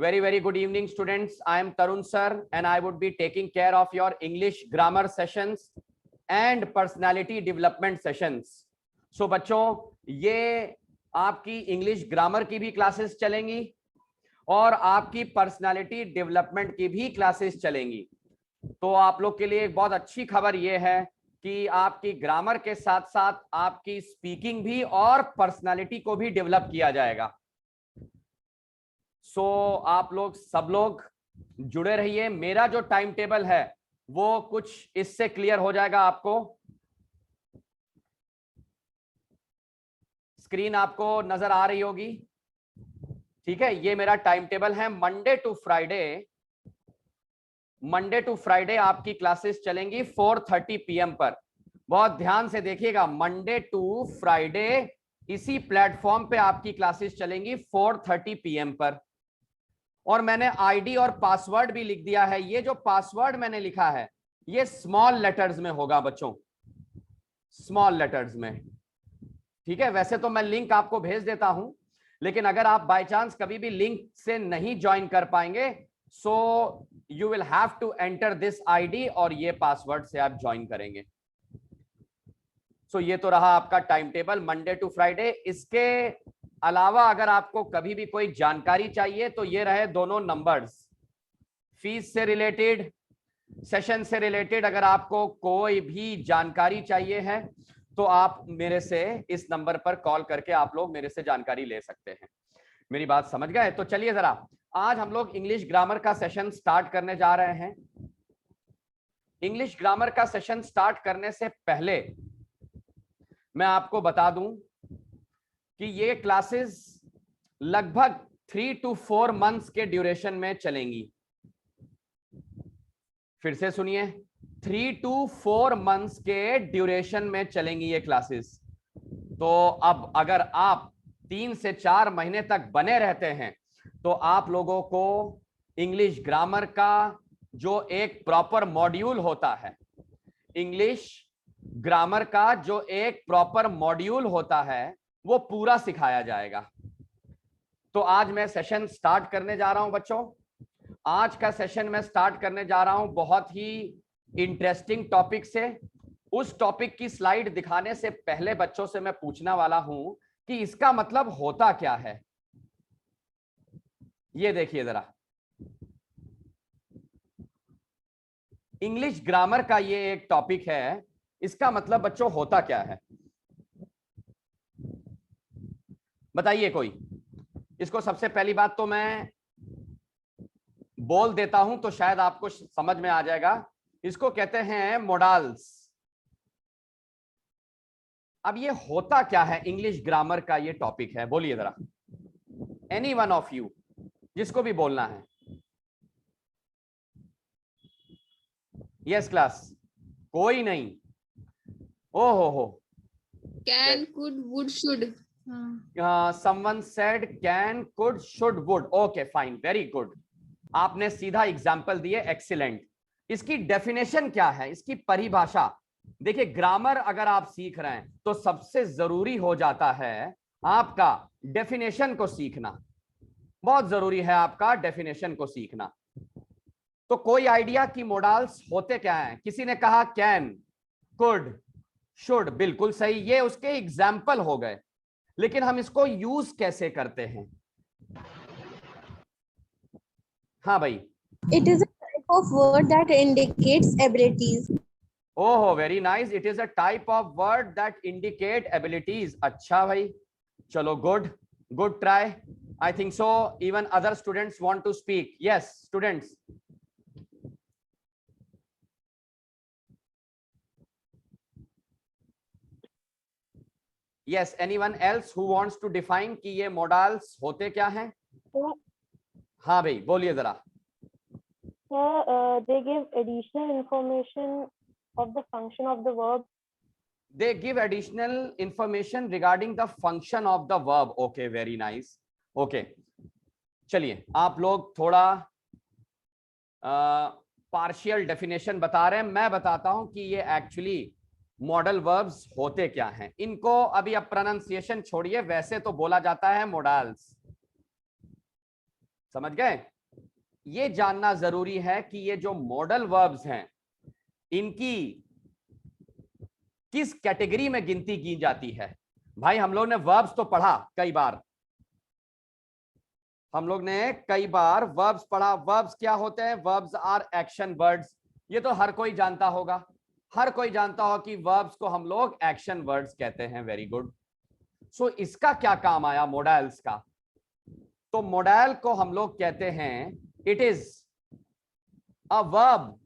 Very good evening, students. I am Tarun sir, and I would be taking care of your English grammar sessions and personality development sessions. So बच्चों, ये आपकी English grammar की भी classes चलेंगी और आपकी personality development की भी क्लासेस चलेंगी। तो आप लोग के लिए एक बहुत अच्छी खबर ये है कि आपकी ग्रामर के साथ साथ आपकी स्पीकिंग भी और पर्सनालिटी को भी डेवलप किया जाएगा। सो आप लोग सब लोग जुड़े रहिए। मेरा जो टाइम टेबल है वो कुछ इससे क्लियर हो जाएगा आपको। स्क्रीन आपको नजर आ रही होगी, ठीक है। ये मेरा टाइम टेबल है। मंडे टू फ्राइडे आपकी क्लासेस चलेंगी 4:30 PM पर। बहुत ध्यान से देखिएगा, मंडे टू फ्राइडे इसी प्लेटफॉर्म पे आपकी क्लासेस चलेंगी 4:30 PM पर। और मैंने आईडी और पासवर्ड भी लिख दिया है। ये जो पासवर्ड मैंने लिखा है ये स्मॉल लेटर्स में होगा बच्चों, स्मॉल लेटर्स में, ठीक है। वैसे तो मैं लिंक आपको भेज देता हूं, लेकिन अगर आप बाय चांस कभी भी लिंक से नहीं ज्वाइन कर पाएंगे, so you will have to enter this ID और ये पासवर्ड से आप ज्वाइन करेंगे। सो ये तो रहा आपका time table Monday to Friday. इसके अलावा अगर आपको कभी भी कोई जानकारी चाहिए तो ये रहे दोनों नंबर्स, फीस से रिलेटेड, सेशन से रिलेटेड। अगर आपको कोई भी जानकारी चाहिए है तो आप मेरे से इस नंबर पर कॉल करके आप लोग मेरे से जानकारी ले सकते हैं। मेरी बात समझ गए? तो चलिए जरा, आज हम लोग इंग्लिश ग्रामर का सेशन स्टार्ट करने जा रहे हैं। इंग्लिश ग्रामर का सेशन स्टार्ट करने से पहले मैं आपको बता दूं कि ये क्लासेस लगभग 3 to 4 मंथ्स के ड्यूरेशन में चलेंगी। फिर से सुनिए, 3 to 4 मंथ्स के ड्यूरेशन में चलेंगी ये क्लासेस। तो अब अगर आप 3 से 4 महीने तक बने रहते हैं तो आप लोगों को इंग्लिश ग्रामर का जो एक प्रॉपर मॉड्यूल होता है, इंग्लिश ग्रामर का जो एक प्रॉपर मॉड्यूल होता है वो पूरा सिखाया जाएगा। तो आज मैं सेशन स्टार्ट करने जा रहा हूं बच्चों। आज का सेशन मैं स्टार्ट करने जा रहा हूं बहुत ही इंटरेस्टिंग टॉपिक से। उस टॉपिक की स्लाइड दिखाने से पहले बच्चों से मैं पूछने वाला हूं कि इसका मतलब होता क्या है। ये देखिए जरा, इंग्लिश ग्रामर का ये एक टॉपिक है, इसका मतलब बच्चों होता क्या है, बताइए कोई। इसको सबसे पहली बात तो मैं बोल देता हूं तो शायद आपको समझ में आ जाएगा। इसको कहते हैं मोडाल्स। अब ये होता क्या है, इंग्लिश ग्रामर का ये टॉपिक है, बोलिए जरा, एनी वन ऑफ यू जिसको भी बोलना है। यस क्लास, कोई नहीं। ओ हो Can, could, would, should. someone said can, could, should, would. Okay, fine, very good. आपने सीधा एग्जाम्पल दिए, एक्सीलेंट। इसकी डेफिनेशन क्या है, इसकी परिभाषा देखिए। ग्रामर अगर आप सीख रहे हैं तो सबसे जरूरी हो जाता है आपका डेफिनेशन को सीखना। बहुत जरूरी है आपका डेफिनेशन को सीखना। तो कोई आइडिया कि मोडाल्स होते क्या हैं? किसी ने कहा कैन, कुड, शुड, बिल्कुल सही, ये उसके एग्जाम्पल हो गए। लेकिन हम इसको यूज कैसे करते हैं? हाँ भाई, It is a type of word that indicates abilities. ओहो very nice, it is a type of word that indicate abilities. अच्छा भाई, चलो good, good try. I think so even other students want to speak. Yes students, yes anyone else who wants to define कि ये modals होते क्या हैं? हाँ भाई बोलिए जरा। They give additional information of the function of the verb. They give additional information regarding the function of the verb. Okay, very nice. Okay, चलिए आप लोग थोड़ा पार्शियल डेफिनेशन बता रहे हैं, मैं बताता हूं कि ये एक्चुअली मॉडल वर्ब्स होते क्या हैं। इनको अभी अब प्रोनाउंसिएशन छोड़िए, वैसे तो बोला जाता है मोडाल्स। समझ गए? ये जानना जरूरी है कि ये जो मॉडल वर्ब्स हैं इनकी किस कैटेगरी में गिनती की जाती है। भाई हम लोग ने वर्ब्स तो पढ़ा कई बार, हम लोग ने कई बार वर्ब्स पढ़ा। वर्ब्स क्या होते हैं? Verbs are action words. ये तो हर कोई जानता होगा, हर कोई जानता हो कि वर्ब्स को हम लोग एक्शन वर्ड्स कहते हैं। Very good. सो इसका क्या काम आया मोडाइल्स का? तो मोडाइल को हम लोग कहते हैं इट इज अ वर्ब।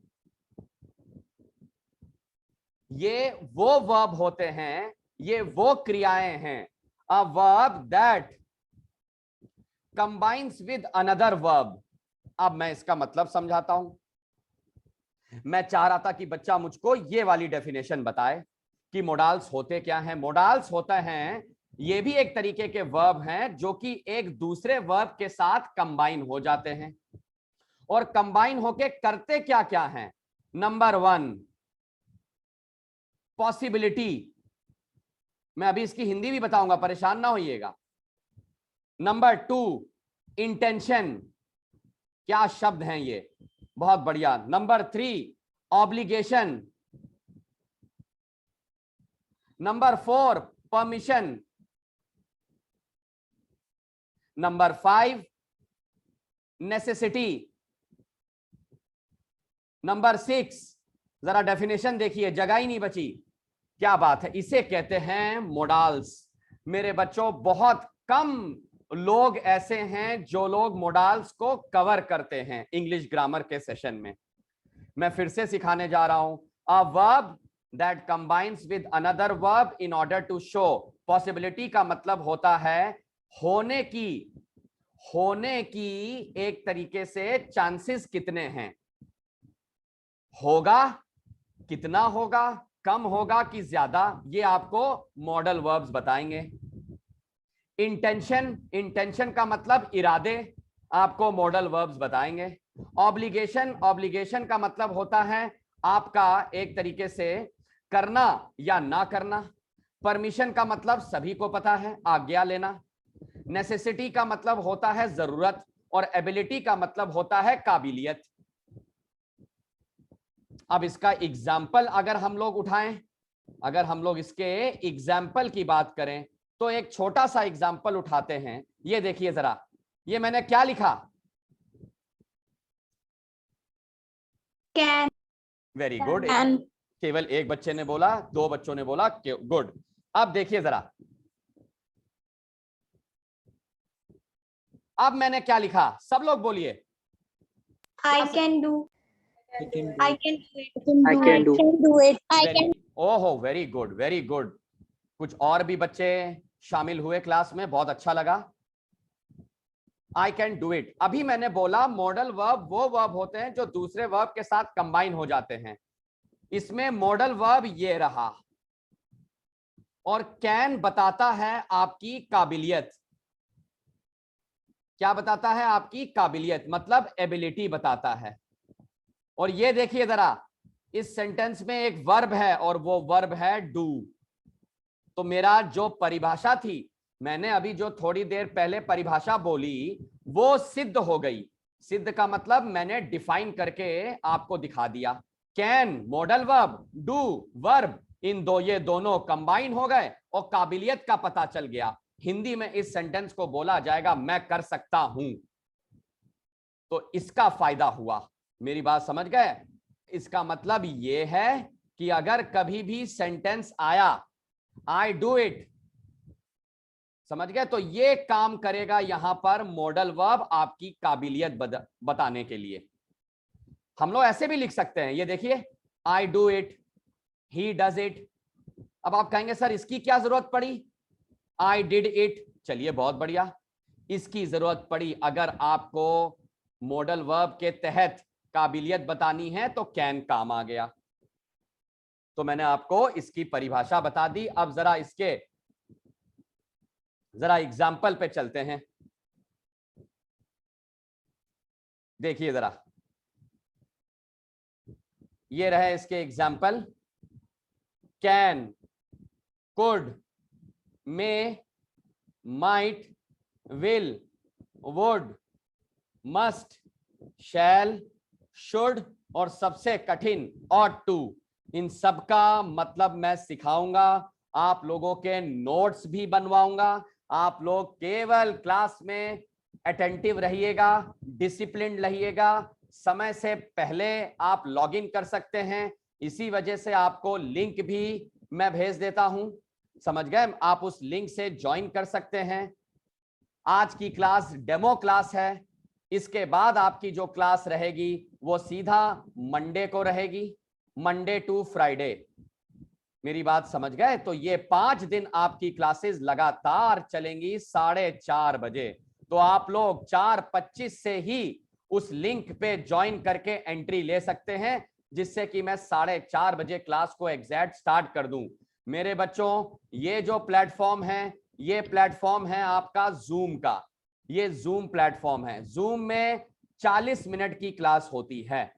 ये वो वर्ब होते हैं, ये वो क्रियाएं हैं, अ verb that combines with another verb. अब मैं इसका मतलब समझाता हूं। मैं चाह रहा था कि बच्चा मुझको ये वाली डेफिनेशन बताए कि मोडाल्स होते क्या हैं। मोडाल्स होते हैं, ये भी एक तरीके के वर्ब हैं जो कि एक दूसरे वर्ब के साथ कंबाइन हो जाते हैं। और कंबाइन होके करते क्या क्या हैं? Number 1 possibility. मैं अभी इसकी हिंदी भी बताऊंगा, परेशान ना होइएगा। Number 2 intention. क्या शब्द हैं ये, बहुत बढ़िया। Number 3 obligation. Number 4 permission. Number 5 necessity. Number 6 जरा डेफिनेशन देखिए, जगह ही नहीं बची। क्या बात है, इसे कहते हैं मोडाल्स। मेरे बच्चों बहुत कम लोग ऐसे हैं जो लोग मोडाल्स को कवर करते हैं इंग्लिश ग्रामर के सेशन में। मैं फिर से सिखाने जा रहा हूं। A verb that combines with another verb in order to show. Possibility का मतलब होता है होने की, होने की एक तरीके से चांसेस कितने हैं। होगा, कितना होगा, कम होगा कि ज्यादा, ये आपको मॉडल वर्ब्स बताएंगे। इंटेंशन, इंटेंशन का मतलब इरादे, आपको मॉडल वर्ब्स बताएंगे। ऑब्लिगेशन, ऑब्लिगेशन का मतलब होता है आपका एक तरीके से करना या ना करना। परमिशन का मतलब सभी को पता है, आज्ञा लेना। नेसेसिटी का मतलब होता है जरूरत, और एबिलिटी का मतलब होता है काबिलियत। अब इसका एग्जाम्पल अगर हम लोग उठाएं, अगर हम लोग इसके एग्जाम्पल की बात करें तो एक छोटा सा एग्जाम्पल उठाते हैं। ये देखिए जरा, ये मैंने क्या लिखा? Can. Very good. Can. केवल एक बच्चे ने बोला, 2 बच्चों ने बोला, गुड। अब देखिए जरा, अब मैंने क्या लिखा? सब लोग बोलिए। I can do. I can do I it. can do it. I can do. can do it. I very, ओहो वेरी गुड, वेरी गुड। कुछ और भी बच्चे शामिल हुए क्लास में, बहुत अच्छा लगा। I can do it. अभी मैंने बोला मॉडल वर्ब वो वर्ब होते हैं जो दूसरे वर्ब के साथ कंबाइन हो जाते हैं। इसमें मॉडल वर्ब ये रहा, और कैन बताता है आपकी काबिलियत। क्या बताता है? आपकी काबिलियत, मतलब एबिलिटी बताता है। और ये देखिए जरा, इस सेंटेंस में एक वर्ब है और वो वर्ब है डू। तो मेरा जो परिभाषा थी, मैंने अभी जो थोड़ी देर पहले परिभाषा बोली, वो सिद्ध हो गई। सिद्ध का मतलब मैंने डिफाइन करके आपको दिखा दिया। Can modal verb, do verb, इन दो, ये दोनों कंबाइन हो गए और काबिलियत का पता चल गया। हिंदी में इस सेंटेंस को बोला जाएगा मैं कर सकता हूं। तो इसका फायदा हुआ। मेरी बात समझ गए? इसका मतलब यह है कि अगर कभी भी सेंटेंस आया आई डू इट, समझ गए, तो ये काम करेगा यहां पर मॉडल वर्ब आपकी काबिलियत बताने के लिए। हम लोग ऐसे भी लिख सकते हैं, ये देखिए, I do it, he does it. अब आप कहेंगे सर इसकी क्या जरूरत पड़ी? आई डिड इट, चलिए बहुत बढ़िया। इसकी जरूरत पड़ी अगर आपको मॉडल वर्ब के तहत काबिलियत बतानी है तो कैन काम आ गया। तो मैंने आपको इसकी परिभाषा बता दी। अब जरा इसके जरा एग्जाम्पल पे चलते हैं। देखिए जरा, ये रहे इसके example. Can, could, may, might, will, would, must, shall, should और सबसे कठिन ought to, इन सब का मतलब मैं सिखाऊंगा। आप लोगों के नोट्स भी बनवाऊंगा। आप लोग केवल क्लास में अटेंटिव रहिएगा, डिसिप्लिन रहिएगा, समय से पहले आप लॉगिन कर सकते हैं। इसी वजह से आपको लिंक भी मैं भेज देता हूं, समझ गए? आप उस लिंक से ज्वाइन कर सकते हैं। आज की क्लास डेमो क्लास है। इसके बाद आपकी जो क्लास रहेगी वो सीधा मंडे को रहेगी, मंडे टू फ्राइडे। मेरी बात समझ गए? तो ये 5 दिन आपकी क्लासेस लगातार चलेंगी 4:30 बजे। तो आप लोग 4:25 से ही उस लिंक पे ज्वाइन करके एंट्री ले सकते हैं, जिससे कि मैं 4:30 बजे क्लास को एग्जैक्ट स्टार्ट कर दूं। मेरे बच्चों, ये जो प्लेटफॉर्म है, ये प्लेटफॉर्म है आपका जूम का। ये जूम प्लेटफॉर्म है। जूम में 40 मिनट की क्लास होती है,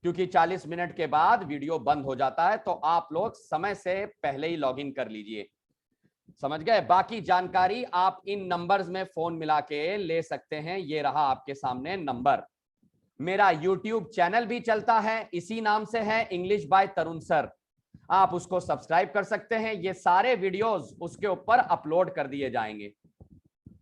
क्योंकि 40 मिनट के बाद वीडियो बंद हो जाता है। तो आप लोग समय से पहले ही लॉगिन कर लीजिए, समझ गए? बाकी जानकारी आप इन नंबर्स में फोन मिला के ले सकते हैं। ये रहा आपके सामने नंबर। मेरा यूट्यूब चैनल भी चलता है, इसी नाम से है, इंग्लिश बाय तरुण सर। आप उसको सब्सक्राइब कर सकते हैं। ये सारे वीडियोस उसके ऊपर अपलोड कर दिए जाएंगे।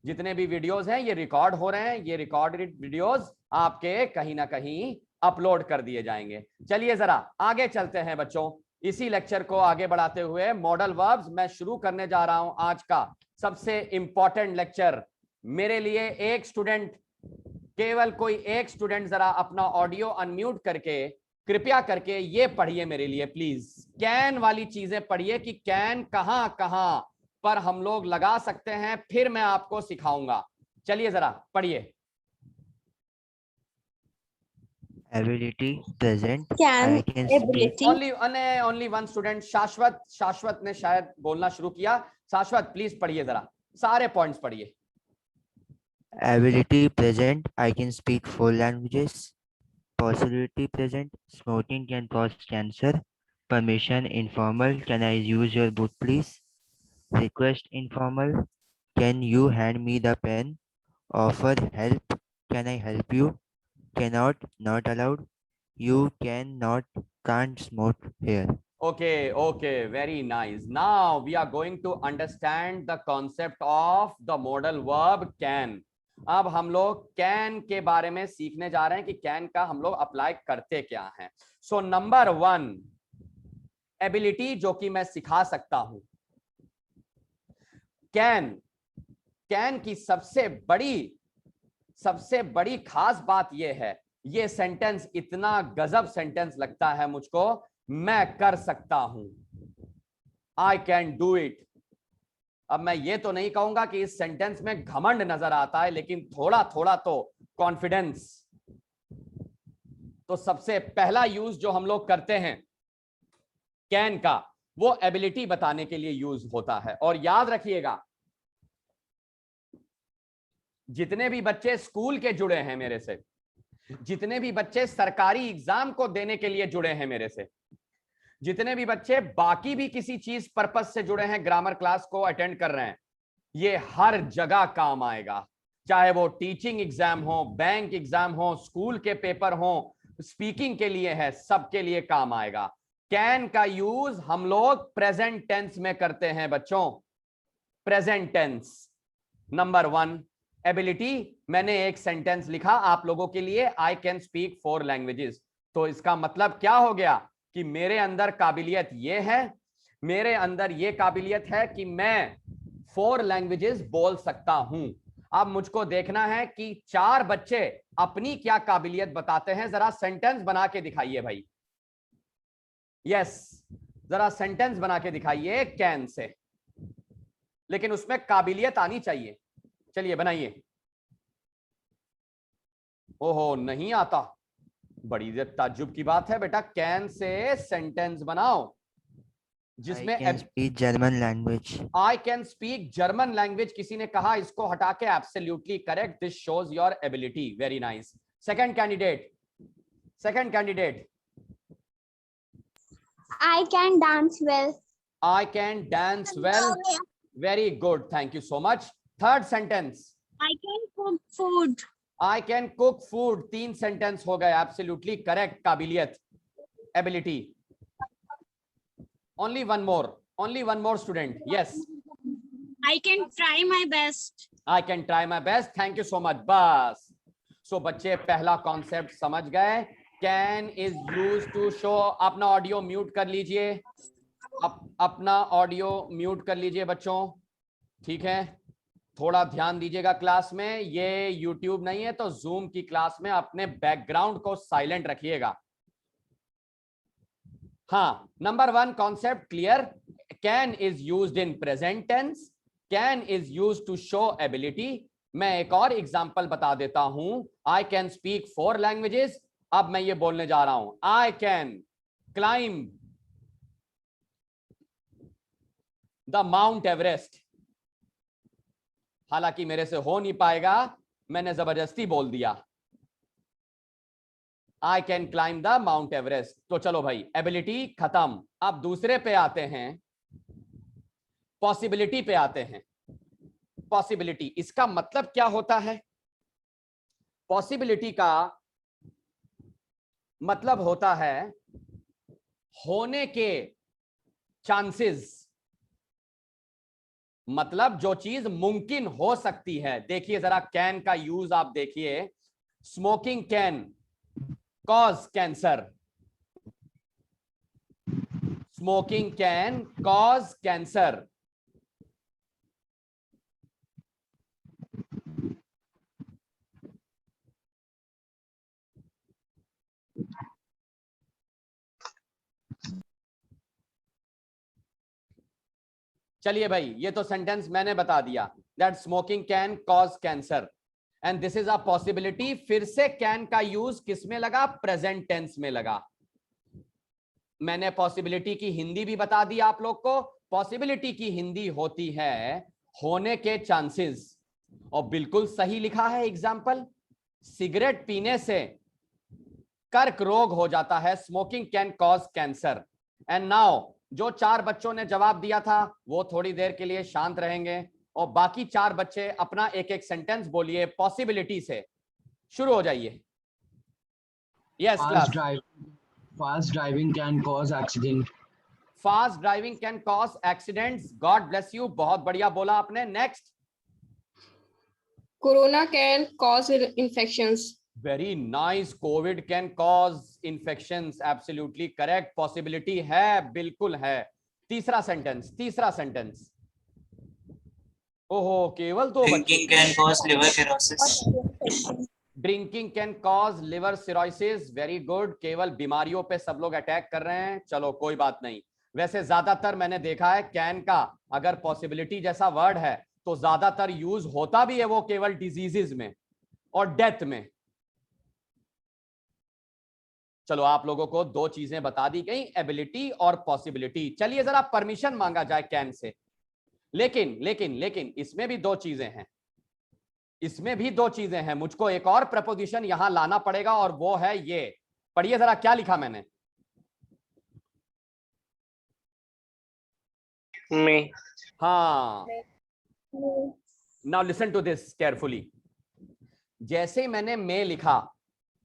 जितने भी वीडियोस हैं ये रिकॉर्ड हो रहे हैं। ये रिकॉर्डेड वीडियोस आपके कहीं ना कहीं अपलोड कर दिए जाएंगे। चलिए जरा आगे चलते हैं बच्चों। इसी लेक्चर को आगे बढ़ाते हुए मॉडल वर्ब्स मैं शुरू करने जा रहा हूं। आज का सबसे इंपॉर्टेंट लेक्चर मेरे लिए। एक स्टूडेंट, केवल कोई एक स्टूडेंट जरा अपना ऑडियो अनम्यूट करके कृपया करके ये पढ़िए मेरे लिए प्लीज। कैन वाली चीजें पढ़िए कि कैन कहां कहां पर हम लोग लगा सकते हैं, फिर मैं आपको सिखाऊंगा। चलिए जरा पढ़िए। Ability present. Can I can speak. ability only one student, शाश्वत ने शायद बोलना शुरू किया। शाश्वत प्लीज पढ़िए जरा, सारे पॉइंट्स पढ़िए। Ability present. I can speak 4 languages. Possibility present. Smoking can cause cancer. Permission informal. Can I use your book please? Request informal. Can you hand me the pen? Offer help. Can I help you? Cannot, not allowed. You can't smoke here. Okay, very nice. Now we are going to understand the concept of the modal verb can. अब हम लोग can के बारे में सीखने जा रहे हैं कि can का हम लोग अप्लाई करते क्या हैं। सो नंबर 1 एबिलिटी जो कि मैं सिखा सकता हूं। can की सबसे बड़ी खास बात यह है, ये सेंटेंस इतना गजब सेंटेंस लगता है मुझको, मैं कर सकता हूं, आई कैन डू इट। अब मैं ये तो नहीं कहूंगा कि इस सेंटेंस में घमंड नजर आता है, लेकिन थोड़ा थोड़ा तो कॉन्फिडेंस। तो सबसे पहला यूज जो हम लोग करते हैं कैन का, वो एबिलिटी बताने के लिए यूज होता है। और याद रखिएगा, जितने भी बच्चे स्कूल के जुड़े हैं मेरे से, जितने भी बच्चे सरकारी एग्जाम को देने के लिए जुड़े हैं मेरे से, जितने भी बच्चे बाकी भी किसी चीज पर्पस से जुड़े हैं, ग्रामर क्लास को अटेंड कर रहे हैं, ये हर जगह काम आएगा। चाहे वो टीचिंग एग्जाम हो, बैंक एग्जाम हो, स्कूल के पेपर हो, स्पीकिंग के लिए है, सबके लिए काम आएगा। कैन का यूज हम लोग प्रेजेंट टेंस में करते हैं बच्चों, प्रेजेंट टेंस। नंबर 1 एबिलिटी, मैंने एक सेंटेंस लिखा आप लोगों के लिए, आई कैन स्पीक 4 लैंग्वेजेस। तो इसका मतलब क्या हो गया कि मेरे अंदर काबिलियत ये है, मेरे अंदर ये काबिलियत है कि मैं 4 लैंग्वेजेस बोल सकता हूं। अब मुझको देखना है कि 4 बच्चे अपनी क्या काबिलियत बताते हैं। जरा सेंटेंस बना के दिखाइए भाई। यस, जरा सेंटेंस बना के दिखाइए कैन से, लेकिन उसमें काबिलियत आनी चाहिए। चलिए बनाइए। ओहो, नहीं आता, बड़ी ताज्जुब की बात है बेटा। कैन से सेंटेंस बनाओ जिसमें I can speak German language. I can speak German language किसी ने कहा, इसको हटा के absolutely correct, this shows your ability, very nice. Second candidate I can dance well. I can dance well, very good, thank you so much. Third sentence, I can cook food. I can cook food, 3 sentence हो गए, absolutely correct, काबिलियत, ability. Only one more student, yes. I can try my best. I can try my best, thank you so much. बस so बच्चे पहला concept समझ गए। Can is use to show. अपना audio mute कर लीजिए, अपना ऑडियो म्यूट कर लीजिए बच्चों, ठीक है। थोड़ा ध्यान दीजिएगा क्लास में, ये यूट्यूब नहीं है तो जूम की क्लास में अपने बैकग्राउंड को साइलेंट रखिएगा। हाँ, number 1 concept clear. Can is used in present tense, can is used to show ability. मैं एक और एग्जांपल बता देता हूं, आई कैन स्पीक 4 लैंग्वेजेस। अब मैं ये बोलने जा रहा हूं, I can climb the mount Everest. हालांकि मेरे से हो नहीं पाएगा, मैंने जबरदस्ती बोल दिया, I can climb the mount Everest. तो चलो भाई, एबिलिटी खत्म। अब दूसरे पे आते हैं, पॉसिबिलिटी पे आते हैं। पॉसिबिलिटी, इसका मतलब क्या होता है? पॉसिबिलिटी का मतलब होता है होने के चांसेस, मतलब जो चीज मुमकिन हो सकती है। देखिए जरा कैन का यूज आप देखिए, smoking can cause cancer, smoking can cause cancer. चलिए भाई, ये तो सेंटेंस मैंने बता दिया, that smoking can cause cancer and this is a possibility. फिर से कैन का यूज किस में लगा? प्रेजेंट टेंस में लगा। मैंने पॉसिबिलिटी की हिंदी भी बता दी आप लोग को। पॉसिबिलिटी की हिंदी होती है होने के चांसेस, और बिल्कुल सही लिखा है एग्जाम्पल। सिगरेट पीने से कर्क रोग हो जाता है, smoking can cause cancer. And now जो 4 बच्चों ने जवाब दिया था वो थोड़ी देर के लिए शांत रहेंगे, और बाकी 4 बच्चे अपना एक एक सेंटेंस बोलिए पॉसिबिलिटी से। शुरू हो जाइए। Yes class. Fast driving can cause accident. Fast driving can cause accidents, God bless you, बहुत बढ़िया बोला आपने। Next. Corona can cause infections. Very nice, Covid can cause infections, absolutely correct, possibility है, बिल्कुल है। तीसरा सेंटेंस। ओहो, केवल 2 बच्चे। Drinking can cause liver cirrhosis. Drinking can cause liver cirrhosis, very good. केवल बीमारियों पे सब लोग अटैक कर रहे हैं, चलो कोई बात नहीं। वैसे ज्यादातर मैंने देखा है कैन का अगर पॉसिबिलिटी जैसा वर्ड है तो ज्यादातर यूज होता भी है वो केवल डिजीजेस में और डेथ में। चलो आप लोगों को 2 चीजें बता दी गई, एबिलिटी और पॉसिबिलिटी। चलिए जरा परमिशन मांगा जाए कैन से, लेकिन इसमें भी 2 चीजें हैं, इसमें भी 2 चीजें हैं। मुझको एक और प्रपोजिशन यहां लाना पड़ेगा और वो है ये, पढ़िए जरा क्या लिखा मैंने। May. हाँ, now listen to this carefully. जैसे ही मैंने मे लिखा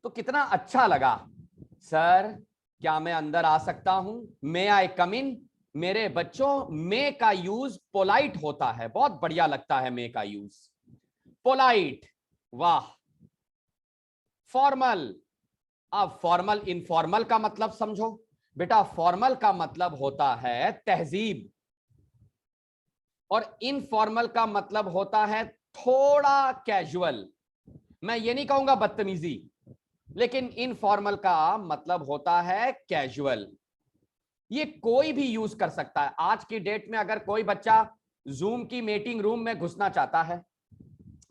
तो कितना अच्छा लगा। सर क्या मैं अंदर आ सकता हूं? मे आई कम इन? मेरे बच्चों, मे का यूज पोलाइट होता है, बहुत बढ़िया लगता है मे का यूज, पोलाइट, वाह। फॉर्मल, अब फॉर्मल इनफॉर्मल का मतलब समझो बेटा। फॉर्मल का मतलब होता है तहजीब और इनफॉर्मल का मतलब होता है थोड़ा कैजुअल। मैं ये नहीं कहूंगा बदतमीजी, लेकिन इनफॉर्मल का मतलब होता है कैजुअल। ये कोई भी यूज कर सकता है। आज की डेट में अगर कोई बच्चा जूम की मीटिंग रूम में घुसना चाहता है,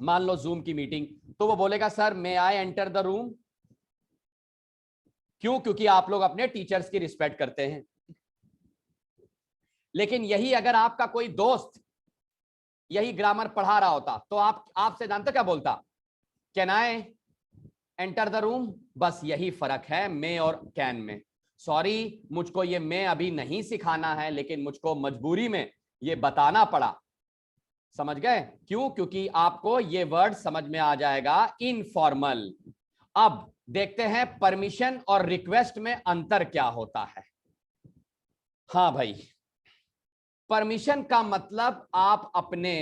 मान लो जूम की मीटिंग, तो वो बोलेगा sir may I enter the room. क्यों? क्योंकि आप लोग अपने टीचर्स की रिस्पेक्ट करते हैं। लेकिन यही अगर आपका कोई दोस्त यही ग्रामर पढ़ा रहा होता तो आपसे जानते क्या बोलता? Can I enter the room? बस यही फर्क है मे और कैन में। सॉरी, मुझको ये मे अभी नहीं सिखाना है, लेकिन मुझको मजबूरी में ये बताना पड़ा। समझ गए? क्यों? क्योंकि आपको ये वर्ड समझ में आ जाएगा, इनफॉर्मल। अब देखते हैं परमिशन और रिक्वेस्ट में अंतर क्या होता है। हाँ भाई, परमिशन का मतलब आप अपने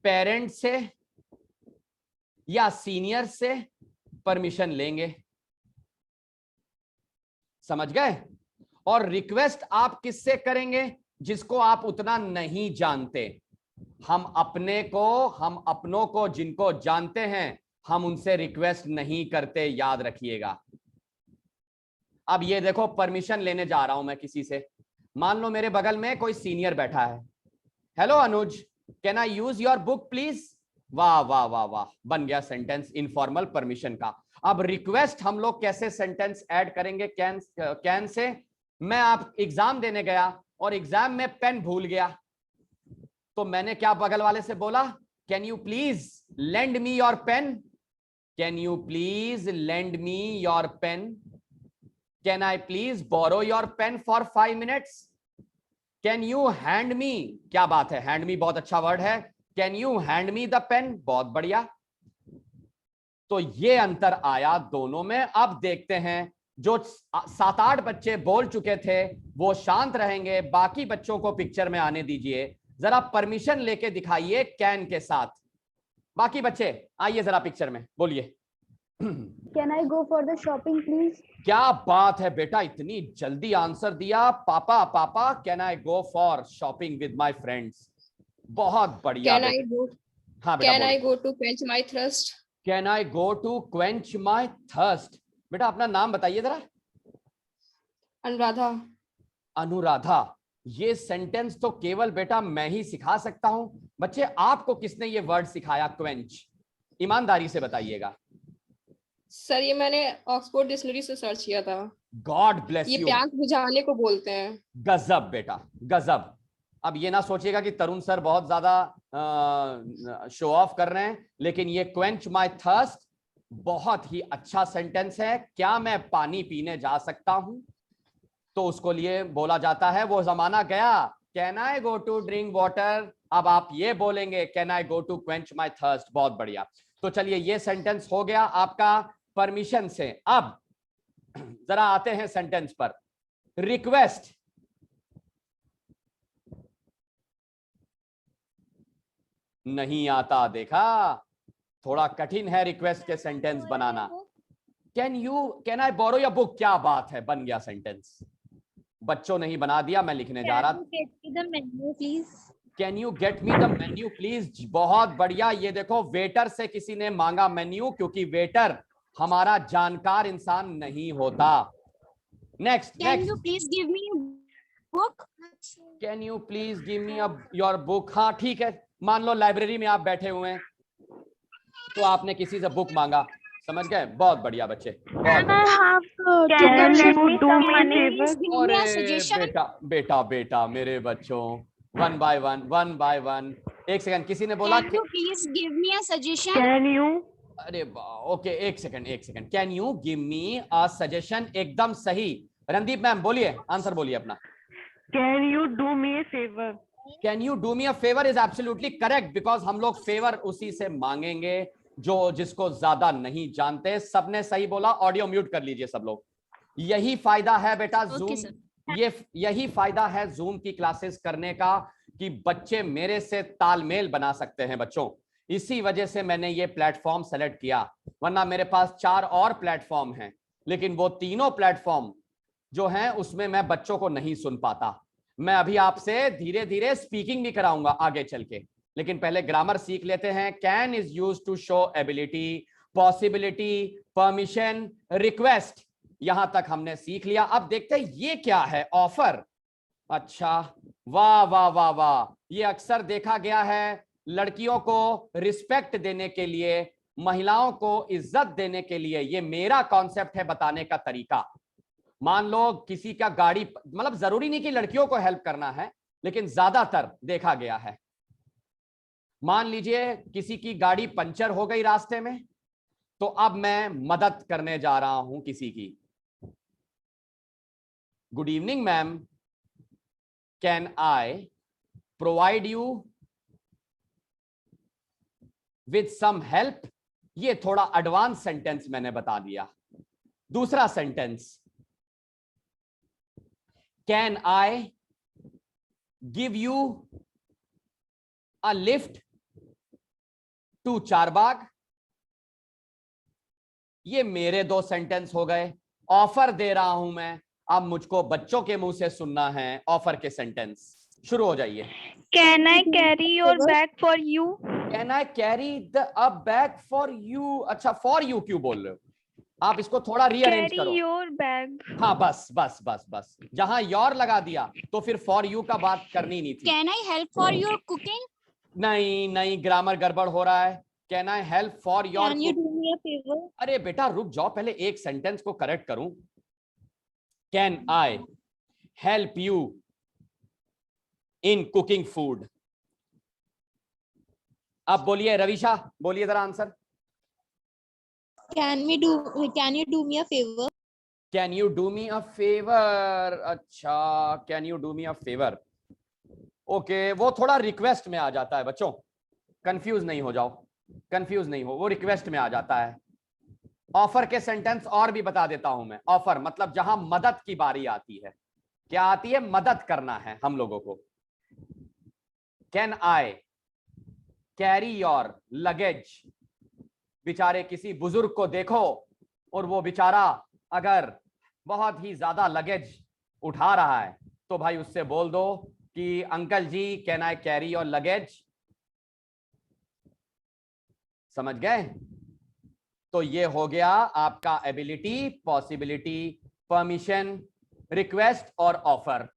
पेरेंट से या सीनियर से परमिशन लेंगे, समझ गए? और रिक्वेस्ट आप किससे करेंगे? जिसको आप उतना नहीं जानते। हम अपनों को जिनको जानते हैं, हम उनसे रिक्वेस्ट नहीं करते, याद रखिएगा। अब ये देखो, परमिशन लेने जा रहा हूं मैं किसी से। मान लो मेरे बगल में कोई सीनियर बैठा है। Hello Anuj, can I use your book please? वाह वाह वाह वाह, बन गया सेंटेंस इनफॉर्मल परमिशन का। अब रिक्वेस्ट हम लोग कैसे सेंटेंस ऐड करेंगे? Can say. मैं आप एग्जाम देने गया और एग्जाम में पेन भूल गया, तो मैंने क्या बगल वाले से बोला? Can you please lend me your pen? Can you please lend me your pen? Can I please borrow your pen for 5 minutes? Can you hand me? क्या बात है, हैंड मी बहुत अच्छा वर्ड है। Can you hand me the pen? बहुत बढ़िया। तो ये अंतर आया दोनों में। अब देखते हैं, जो 7-8 बच्चे बोल चुके थे वो शांत रहेंगे, बाकी बच्चों को पिक्चर में आने दीजिए। जरा परमिशन लेके दिखाइए कैन के साथ। बाकी बच्चे आइए जरा पिक्चर में, बोलिए। Can I go for the shopping, please? क्या बात है बेटा, इतनी जल्दी आंसर दिया। पापा पापा, can I go for shopping with my friends? बहुत बढ़िया। Can I go? हाँ बेटा, Can I go to quench my thirst? Can I go to quench my thirst? बेटा अपना नाम बताइए जरा। अनुराधा। अनुराधा। ये सेंटेंस तो केवल बेटा मैं ही सिखा सकता हूं। बच्चे आपको किसने ये वर्ड सिखाया क्वेंच? ईमानदारी से बताइएगा। सर ये मैंने ऑक्सफोर्ड डिक्शनरी से सर्च किया था। गॉड ब्लेस ये यू। प्यास बुझाने को बोलते हैं। गजब बेटा, गजब। अब ये ना सोचिएगा कि तरुण सर बहुत ज्यादा शो ऑफ कर रहे हैं, लेकिन ये क्वेंच माय थर्स्ट बहुत ही अच्छा सेंटेंस है। क्या मैं पानी पीने जा सकता हूं? तो उसको लिए बोला जाता है, वो जमाना गया, can I go to drink water? अब आप ये बोलेंगे, can I go to quench my thirst. बहुत बढ़िया। तो चलिए, ये सेंटेंस हो गया आपका परमिशन से। अब जरा आते हैं सेंटेंस पर। रिक्वेस्ट। नहीं आता, देखा? थोड़ा कठिन है रिक्वेस्ट के सेंटेंस बनाना। Can I borrow your book? क्या बात है, बन गया सेंटेंस। बच्चों ने ही बना दिया, मैं लिखने जा रहा। Can you get me the menu please? बहुत बढ़िया। ये देखो, वेटर से किसी ने मांगा मेन्यू, क्योंकि वेटर हमारा जानकार इंसान नहीं होता। Next. Can you please give me a book? Can you please give me your book? हाँ ठीक है। मान लो लाइब्रेरी में आप बैठे हुए हैं, तो आपने किसी से बुक मांगा, समझ गए? बहुत बढ़िया बच्चे, बहुत बढ़िया। बेटा बेटा बेटा, मेरे बच्चों, वन बाय वन। एक सेकंड, किसी ने बोला Can you please give me a suggestion? अरे ओके, एक second. Can you give me a suggestion? एकदम सही। रणदीप मैम बोलिए, आंसर बोलिए अपना। Can you do me A favour? Can you do me a favour is absolutely correct, because हम लोग favour उसी से मांगेंगे जिसको ज्यादा नहीं जानते। सबने सही बोला। ऑडियो म्यूट कर लीजिए सब लोग। यही फायदा है बेटा जूम, यही फायदा है जूम की क्लासेस करने का, कि बच्चे मेरे से तालमेल बना सकते हैं बच्चों। इसी वजह से मैंने ये प्लेटफॉर्म सेलेक्ट किया, वरना मेरे पास 4 और प्लेटफॉर्म हैं, लेकिन वो तीनों प्लेटफॉर्म जो हैं उसमें मैं बच्चों को नहीं सुन पाता। मैं अभी आपसे धीरे धीरे स्पीकिंग भी कराऊंगा आगे चल के, लेकिन पहले ग्रामर सीख लेते हैं। Can is used to show ability, possibility, permission, request. यहां तक हमने सीख लिया। अब देखते हैं ये क्या है, ऑफर। अच्छा, वाह वाह वाह वाह। ये अक्सर देखा गया है, लड़कियों को रिस्पेक्ट देने के लिए, महिलाओं को इज्जत देने के लिए। ये मेरा कॉन्सेप्ट है बताने का तरीका। मान लो किसी का गाड़ी, मतलब जरूरी नहीं कि लड़कियों को हेल्प करना है, लेकिन ज्यादातर देखा गया है। मान लीजिए किसी की गाड़ी पंचर हो गई रास्ते में, तो अब मैं मदद करने जा रहा हूं किसी की। Good evening ma'am, can I provide you with some help, ये थोड़ा एडवांस सेंटेंस मैंने बता दिया। दूसरा sentence, can I give you a lift to Charbagh, ये मेरे दो सेंटेंस हो गए। ऑफर दे रहा हूं मैं, अब मुझको बच्चों के मुंह से सुनना है ऑफर के सेंटेंस। शुरू हो जाइए। Can I carry your bag for you? Can I carry a bag for you. अच्छा, फॉर यू क्यों बोल रहे हो? आप इसको थोड़ा रीअरेंज Carry करो। your bag. हाँ, बस बस बस बस, जहां योर लगा दिया तो फिर फॉर यू का बात करनी नहीं थी। Can I help for your cooking? नहीं नहीं, ग्रामर गड़बड़ हो रहा है। Can I help for your, Can you do me a favor? अरे बेटा रुक जाओ, पहले एक सेंटेंस को करेक्ट करूं। Can I help you in cooking food. अब बोलिए रविशा, बोलिए जरा answer. Can you do me a favor? Can you do me a favour. अच्छा, can you do me a favour, okay, वो थोड़ा रिक्वेस्ट में आ जाता है बच्चों, कंफ्यूज नहीं हो जाओ, कंफ्यूज नहीं हो, वो रिक्वेस्ट में आ जाता है। ऑफर के सेंटेंस और भी बता देता हूं मैं। ऑफर मतलब जहां मदद की बारी आती है, क्या आती है? मदद करना है हम लोगों को। Can I carry your luggage, बेचारे किसी बुजुर्ग को देखो और वो बेचारा अगर बहुत ही ज्यादा लगेज उठा रहा है तो भाई उससे बोल दो कि uncle ji can I carry your luggage. समझ गए? तो ये हो गया आपका एबिलिटी, पॉसिबिलिटी, परमिशन, रिक्वेस्ट और ऑफर।